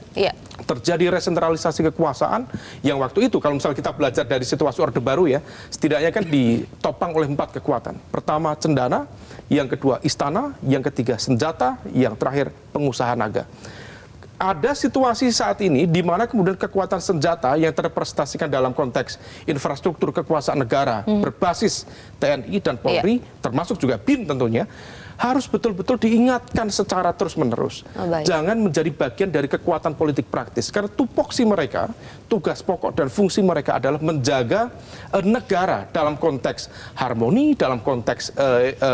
terjadi resentralisasi kekuasaan yang waktu itu kalau misalnya kita belajar dari situasi Orde Baru ya, setidaknya kan ditopang oleh 4 kekuatan. Pertama cendana, yang kedua istana, yang ketiga senjata, yang terakhir pengusaha naga. Ada situasi saat ini di mana kemudian kekuatan senjata yang terrepresentasikan dalam konteks infrastruktur kekuasaan negara berbasis TNI dan Polri, termasuk juga BIN tentunya, harus betul-betul diingatkan secara terus-menerus. Jangan menjadi bagian dari kekuatan politik praktis. Karena tupoksi mereka, tugas pokok dan fungsi mereka adalah menjaga negara dalam konteks harmoni, dalam konteks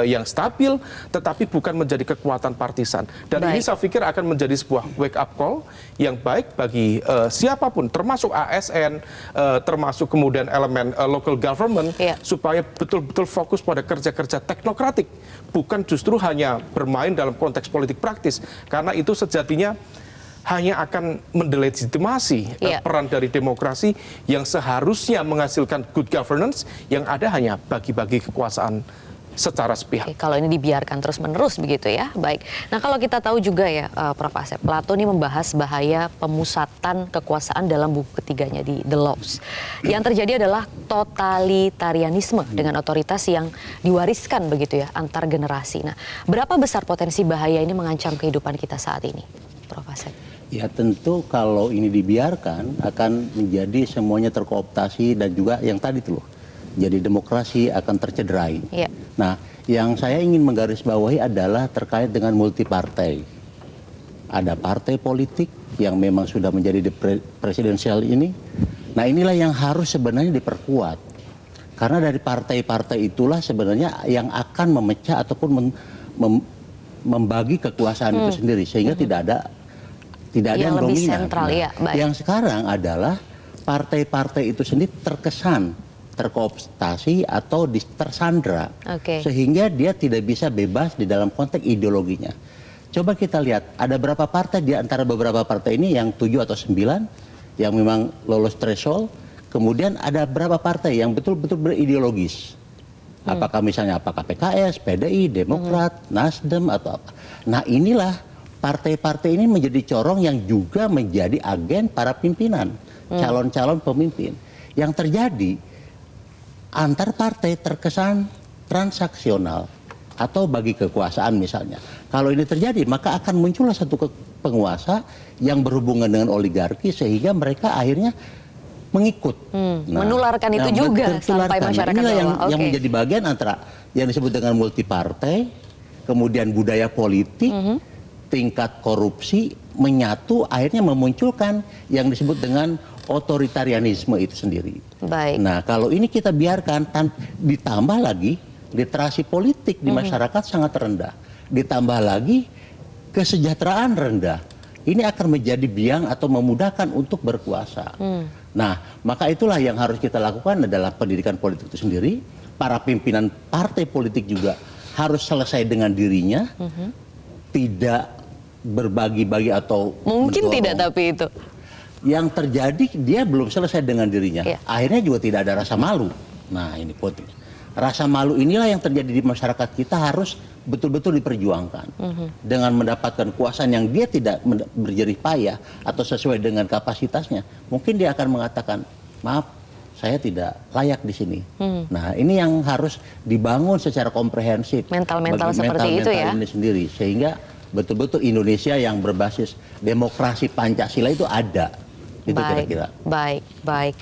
yang stabil, tetapi bukan menjadi kekuatan partisan. Dan ini saya pikir akan menjadi sebuah wake up call yang baik bagi siapapun, termasuk ASN, termasuk kemudian elemen local government, supaya betul-betul fokus pada kerja-kerja teknokratik, bukan justru hanya bermain dalam konteks politik praktis, karena itu sejatinya hanya akan mendelegitimasi peran dari demokrasi yang seharusnya menghasilkan good governance, yang ada hanya bagi-bagi kekuasaan secara sepihak. Kalau ini dibiarkan terus-menerus begitu ya. Baik. Nah kalau kita tahu juga ya Prof. Asep, Plato ini membahas bahaya pemusatan kekuasaan dalam buku ketiganya di The Laws. Yang terjadi adalah totalitarianisme dengan otoritas yang diwariskan begitu ya antar generasi. Nah berapa besar potensi bahaya ini mengancam kehidupan kita saat ini, Prof. Asep? Ya tentu kalau ini dibiarkan akan menjadi semuanya terkooptasi dan juga yang tadi tuh loh. Jadi demokrasi akan tercederai. Nah, yang saya ingin menggarisbawahi adalah terkait dengan multipartai. Ada partai politik yang memang sudah menjadi presidensial ini. Nah, inilah yang harus sebenarnya diperkuat. Karena dari partai-partai itulah sebenarnya yang akan memecah ataupun membagi kekuasaan itu sendiri, sehingga tidak ada yang dominan. Sentral, yang sekarang adalah partai-partai itu sendiri terkooptasi atau tersandra, sehingga dia tidak bisa bebas di dalam konteks ideologinya. Coba kita lihat, ada berapa partai di antara beberapa partai ini yang 7 atau 9 yang memang lolos threshold, kemudian ada berapa partai yang betul-betul berideologis. Apakah misalnya PKS, PDI, Demokrat, Nasdem atau apa. Nah inilah partai-partai ini menjadi corong yang juga menjadi agen para pimpinan, calon-calon pemimpin. Yang terjadi antar partai terkesan transaksional atau bagi kekuasaan misalnya. Kalau ini terjadi maka akan muncullah satu penguasa yang berhubungan dengan oligarki sehingga mereka akhirnya mengikut. Menularkan itu juga sampai masyarakat bawah. Yang menjadi bagian antara yang disebut dengan multipartai, kemudian budaya politik, tingkat korupsi menyatu akhirnya memunculkan yang disebut dengan otoritarianisme itu sendiri. Nah kalau ini kita biarkan ditambah lagi literasi politik di masyarakat sangat rendah, ditambah lagi kesejahteraan rendah, ini akan menjadi biang atau memudahkan untuk berkuasa. Nah maka itulah yang harus kita lakukan adalah pendidikan politik itu sendiri. Para pimpinan partai politik juga harus selesai dengan dirinya, tidak berbagi-bagi atau mungkin mendorong. Tidak tapi itu yang terjadi dia belum selesai dengan dirinya, akhirnya juga tidak ada rasa malu. Nah ini penting. rasa malu inilah yang terjadi di masyarakat kita harus betul-betul diperjuangkan. Dengan mendapatkan kuasaan yang dia tidak berjerih payah atau sesuai dengan kapasitasnya, mungkin dia akan mengatakan, maaf, saya tidak layak di sini. Nah, ini yang harus dibangun secara komprehensif. Mental-mental seperti itu ya. Ini sendiri, sehingga betul-betul Indonesia yang berbasis demokrasi Pancasila itu ada. Itu kira-kira. Baik.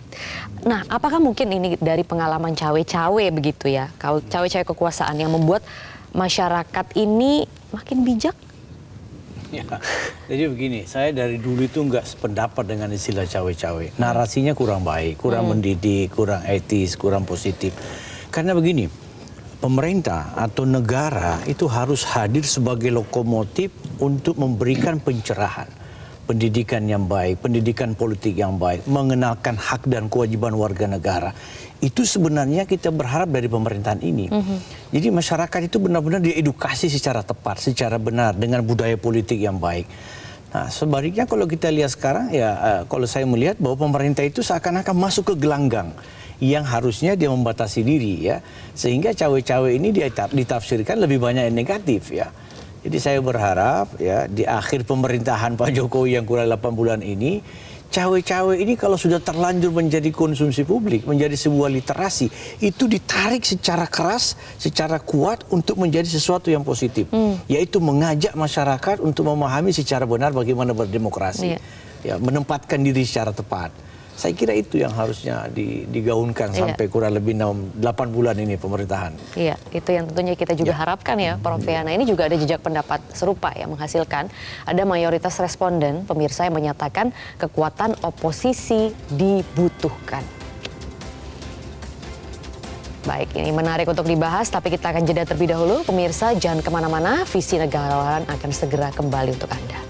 Nah, apakah mungkin ini dari pengalaman cawe-cawe begitu ya, cawe-cawe kekuasaan yang membuat masyarakat ini makin bijak? Ya, jadi begini, saya dari dulu itu nggak sependapat dengan istilah cawe-cawe. Narasinya kurang baik, kurang mendidik, kurang etis, kurang positif. Karena begini, pemerintah atau negara itu harus hadir sebagai lokomotif untuk memberikan pencerahan, pendidikan yang baik, pendidikan politik yang baik, mengenalkan hak dan kewajiban warga negara. Itu sebenarnya kita berharap dari pemerintahan ini. Jadi masyarakat itu benar-benar diedukasi secara tepat, secara benar, dengan budaya politik yang baik. Nah, sebaliknya kalau kita lihat sekarang, ya kalau saya melihat bahwa pemerintah itu seakan-akan masuk ke gelanggang yang harusnya dia membatasi diri, ya, sehingga cawe-cawe ini ditafsirkan lebih banyak yang negatif, ya. Jadi saya berharap, ya, di akhir pemerintahan Pak Jokowi yang kurang 8 bulan ini, cawe-cawe ini kalau sudah terlanjur menjadi konsumsi publik, menjadi sebuah literasi, itu ditarik secara keras, secara kuat untuk menjadi sesuatu yang positif. Yaitu mengajak masyarakat untuk memahami secara benar bagaimana berdemokrasi. Ya, menempatkan diri secara tepat. Saya kira itu yang harusnya digaungkan sampai kurang lebih 8 bulan ini pemerintahan. Iya, itu yang tentunya kita juga harapkan ya, Prof. Nah, ini juga ada jejak pendapat serupa yang menghasilkan. Ada mayoritas responden, pemirsa, yang menyatakan kekuatan oposisi dibutuhkan. Baik, ini menarik untuk dibahas, tapi kita akan jeda terlebih dahulu. Pemirsa, jangan kemana-mana, Visi Negarawan akan segera kembali untuk Anda.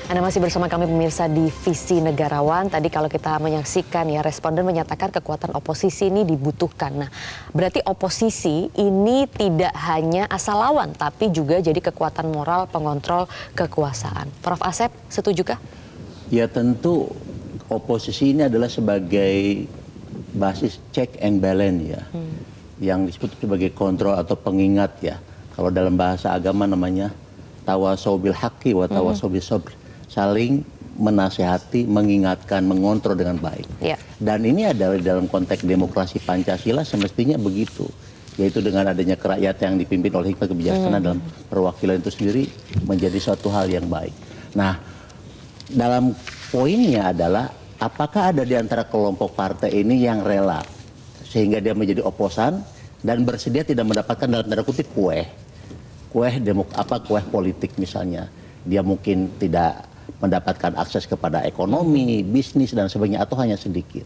Anda masih bersama kami pemirsa di Visi Negarawan. Tadi kalau kita menyaksikan ya, responden menyatakan kekuatan oposisi ini dibutuhkan. Nah, berarti oposisi ini tidak hanya asal lawan, tapi juga jadi kekuatan moral pengontrol kekuasaan. Prof. Asep, setujukah? Ya, tentu oposisi ini adalah sebagai basis check and balance ya. Yang disebut sebagai kontrol atau pengingat ya. Kalau dalam bahasa agama namanya tawasau bil haqqi wa tawasau bis sabr. Saling menasehati, mengingatkan, mengontrol dengan baik. Dan ini adalah dalam konteks demokrasi Pancasila semestinya begitu. Yaitu dengan adanya kerakyatan yang dipimpin oleh hikmat kebijaksanaan dalam perwakilan itu sendiri menjadi suatu hal yang baik. Nah, dalam poinnya adalah apakah ada di antara kelompok partai ini yang rela sehingga dia menjadi oposan dan bersedia tidak mendapatkan dalam tanda kutip kue politik misalnya. Dia mungkin tidak mendapatkan akses kepada ekonomi, bisnis dan sebagainya atau hanya sedikit.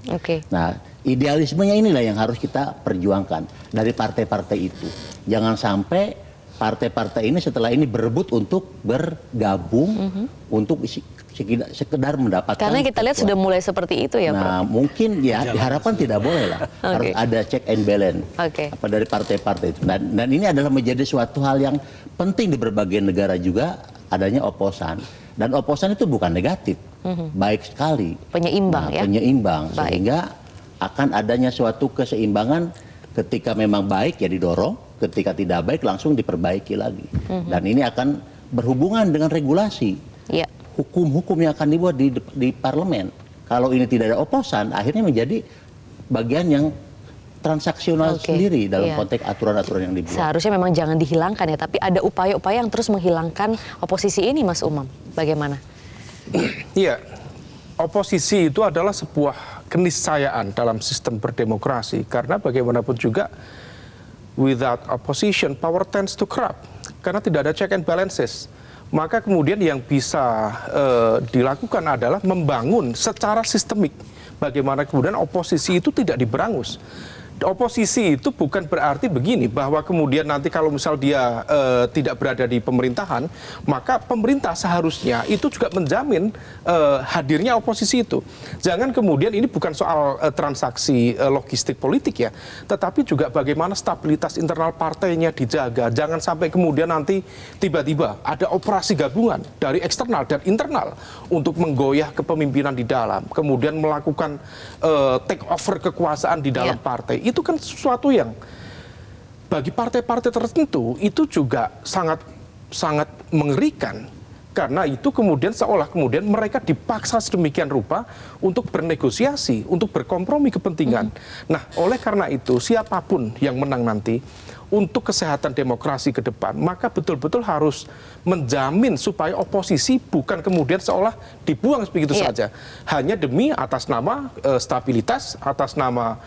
Nah, idealismenya inilah yang harus kita perjuangkan dari partai-partai itu. Jangan sampai partai-partai ini setelah ini berebut untuk bergabung untuk sekedar mendapatkan. Karena kita lihat sudah mulai seperti itu ya, Prof. Nah, mungkin ya diharapkan tidak boleh lah. Harus ada check and balance apa dari partai-partai itu. Dan ini adalah menjadi suatu hal yang penting di berbagai negara juga adanya oposan. Dan oposan itu bukan negatif, baik sekali. Penyeimbang ya? Penyeimbang, sehingga akan adanya suatu keseimbangan ketika memang baik ya didorong, ketika tidak baik langsung diperbaiki lagi. Dan ini akan berhubungan dengan regulasi. Hukum-hukum yang akan dibuat di parlemen. Kalau ini tidak ada oposan, akhirnya menjadi bagian yang transaksional sendiri dalam konteks aturan-aturan yang dibuat. Seharusnya memang jangan dihilangkan ya, tapi ada upaya-upaya yang terus menghilangkan oposisi ini, Mas Umam. Bagaimana? Iya, oposisi itu adalah sebuah keniscayaan dalam sistem berdemokrasi. Karena bagaimanapun juga, without opposition, power tends to corrupt. Karena tidak ada check and balances. Maka kemudian yang bisa dilakukan adalah membangun secara sistemik. Bagaimana kemudian oposisi itu tidak diberangus. oposisi itu bukan berarti begini, bahwa kemudian nanti kalau misal dia tidak berada di pemerintahan, maka pemerintah seharusnya itu juga menjamin hadirnya oposisi itu. Jangan kemudian ini bukan soal transaksi logistik politik ya, tetapi juga bagaimana stabilitas internal partainya dijaga. Jangan sampai kemudian nanti tiba-tiba ada operasi gabungan dari eksternal dan internal untuk menggoyah kepemimpinan di dalam, kemudian melakukan take over kekuasaan di dalam partai. Itu kan sesuatu yang bagi partai-partai tertentu itu juga sangat mengerikan, karena itu kemudian seolah kemudian mereka dipaksa sedemikian rupa untuk bernegosiasi, untuk berkompromi kepentingan. Nah, oleh karena itu siapapun yang menang nanti, untuk kesehatan demokrasi ke depan, maka betul-betul harus menjamin supaya oposisi bukan kemudian seolah dibuang begitu saja. Hanya demi atas nama stabilitas, atas nama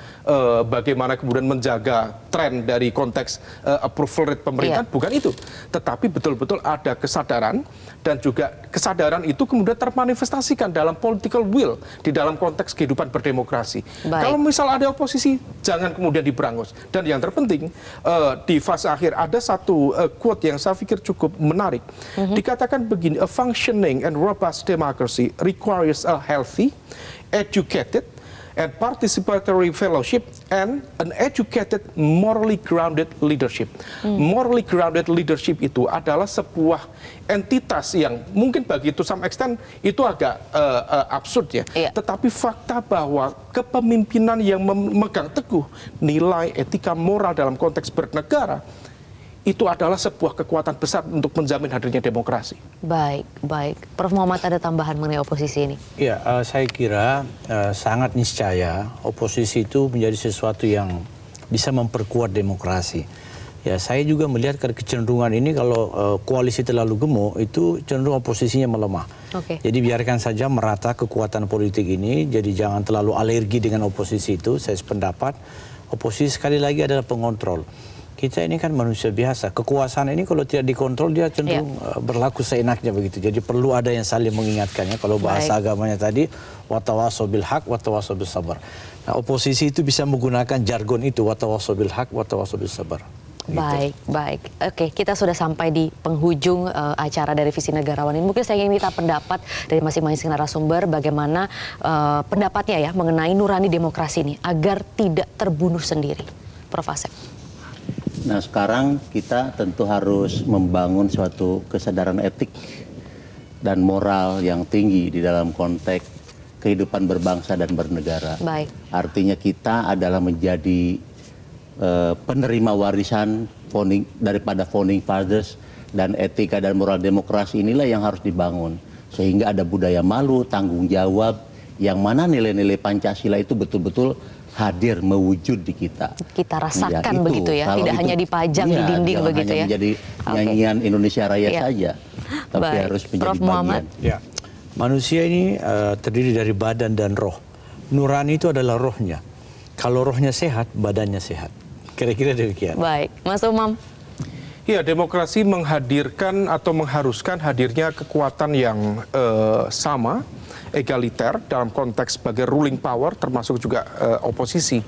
bagaimana kemudian menjaga tren dari konteks approval rate pemerintahan, bukan itu. Tetapi betul-betul ada kesadaran, dan juga kesadaran itu kemudian termanifestasikan dalam political will, di dalam konteks kehidupan berdemokrasi. Kalau misal ada oposisi, jangan kemudian diberangus. Dan yang terpenting, di fase akhir ada satu quote yang saya pikir cukup menarik. Dikatakan begini, a functioning and robust democracy requires a healthy, educated, and participatory fellowship and an educated, morally grounded leadership. Morally grounded leadership itu adalah sebuah entitas yang mungkin bagi to some extent itu agak absurd ya. Tetapi fakta bahwa kepemimpinan yang memegang teguh nilai etika moral dalam konteks bernegara itu adalah sebuah kekuatan besar untuk menjamin hadirnya demokrasi. Baik. Prof. Muhammad, ada tambahan mengenai oposisi ini? Ya, saya kira sangat niscaya oposisi itu menjadi sesuatu yang bisa memperkuat demokrasi. Ya, saya juga melihat kecenderungan ini kalau koalisi terlalu gemuk itu cenderung oposisinya melemah. Jadi biarkan saja merata kekuatan politik ini. Jadi jangan terlalu alergi dengan oposisi itu. Saya sependapat oposisi sekali lagi adalah pengontrol. Kita ini kan manusia biasa. Kekuasaan ini kalau tidak dikontrol dia cenderung berlaku seenaknya begitu. Jadi perlu ada yang saling mengingatkannya. Kalau bahasa agamanya tadi, watawasau bil haq, watawasau bis sabar. Nah, oposisi itu bisa menggunakan jargon itu, watawasau bil haq, watawasau bis sabar. Baik. Oke, kita sudah sampai di penghujung acara dari Visi Negarawan ini. Mungkin saya ingin minta pendapat dari masing-masing narasumber bagaimana pendapatnya ya mengenai nurani demokrasi ini agar tidak terbunuh sendiri. Prof. Asep. Nah, sekarang kita tentu harus membangun suatu kesadaran etik dan moral yang tinggi di dalam konteks kehidupan berbangsa dan bernegara. Artinya kita adalah menjadi penerima warisan daripada founding fathers, dan etika dan moral demokrasi inilah yang harus dibangun. Sehingga ada budaya malu, tanggung jawab, yang mana nilai-nilai Pancasila itu betul-betul hadir mewujud di kita. Kita rasakan begitu ya, tidak hanya dipajang di dinding begitu ya. Hanya menjadi nyanyian Indonesia Raya saja, tapi harus menjadi bagian. Ya, manusia ini terdiri dari badan dan roh. Nurani itu adalah rohnya. Kalau rohnya sehat, badannya sehat. Kira-kira demikian. Baik, Mas Umam. Ya, demokrasi menghadirkan atau mengharuskan hadirnya kekuatan yang sama, egaliter dalam konteks sebagai ruling power, termasuk juga oposisi,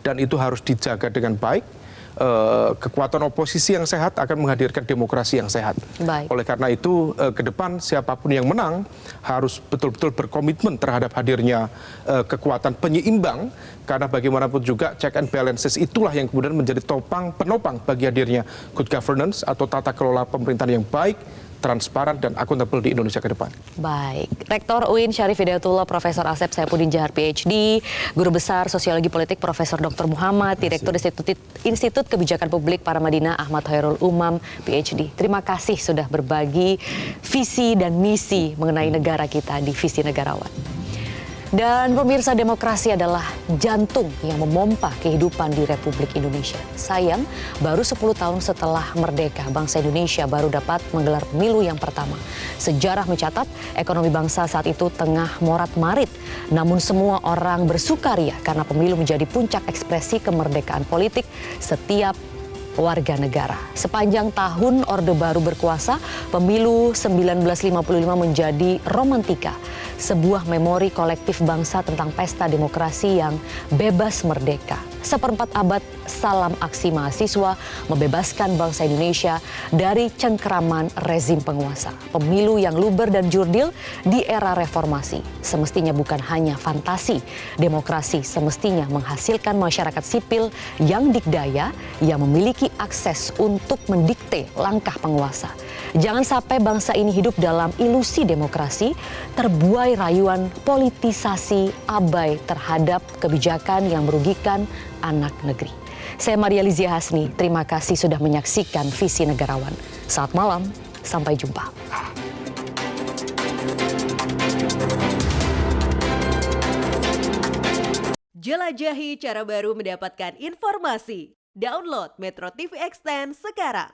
dan itu harus dijaga dengan baik. Kekuatan oposisi yang sehat akan menghadirkan demokrasi yang sehat. Oleh karena itu ke depan siapapun yang menang harus betul-betul berkomitmen terhadap hadirnya kekuatan penyeimbang, karena bagaimanapun juga check and balances itulah yang kemudian menjadi penopang bagi hadirnya good governance atau tata kelola pemerintahan yang baik, transparan, dan akuntabel di Indonesia ke depan. Baik, Rektor UIN Syarif Hidayatullah, Profesor Asep Saifuddin Jahar PhD, Guru Besar Sosiologi Politik Profesor Dr. Muhammad, Direktur Institut Kebijakan Publik Paramadina Ahmad Khairul Umam PhD. Terima kasih sudah berbagi visi dan misi mengenai negara kita di Visi Negarawan. Dan pemirsa, demokrasi adalah jantung yang memompa kehidupan di Republik Indonesia. Sayang, baru 10 tahun setelah merdeka, bangsa Indonesia baru dapat menggelar pemilu yang pertama. Sejarah mencatat ekonomi bangsa saat itu tengah morat-marit. Namun semua orang bersukaria karena pemilu menjadi puncak ekspresi kemerdekaan politik setiap warga negara. Sepanjang tahun Orde Baru berkuasa, pemilu 1955 menjadi romantika, sebuah memori kolektif bangsa tentang pesta demokrasi yang bebas merdeka. Seperempat abad salam aksi mahasiswa membebaskan bangsa Indonesia dari cengkeraman rezim penguasa. Pemilu yang luber dan jurdil di era reformasi semestinya bukan hanya fantasi. Demokrasi semestinya menghasilkan masyarakat sipil yang dikdaya, yang memiliki akses untuk mendikte langkah penguasa. Jangan sampai bangsa ini hidup dalam ilusi demokrasi, terbuai rayuan politisasi abai terhadap kebijakan yang merugikan anak negeri. Saya Maria Lizia Hasni, terima kasih sudah menyaksikan Visi Negarawan. Selamat malam, sampai jumpa. Jelajahi cara baru mendapatkan informasi. Download Metro TV Extend sekarang.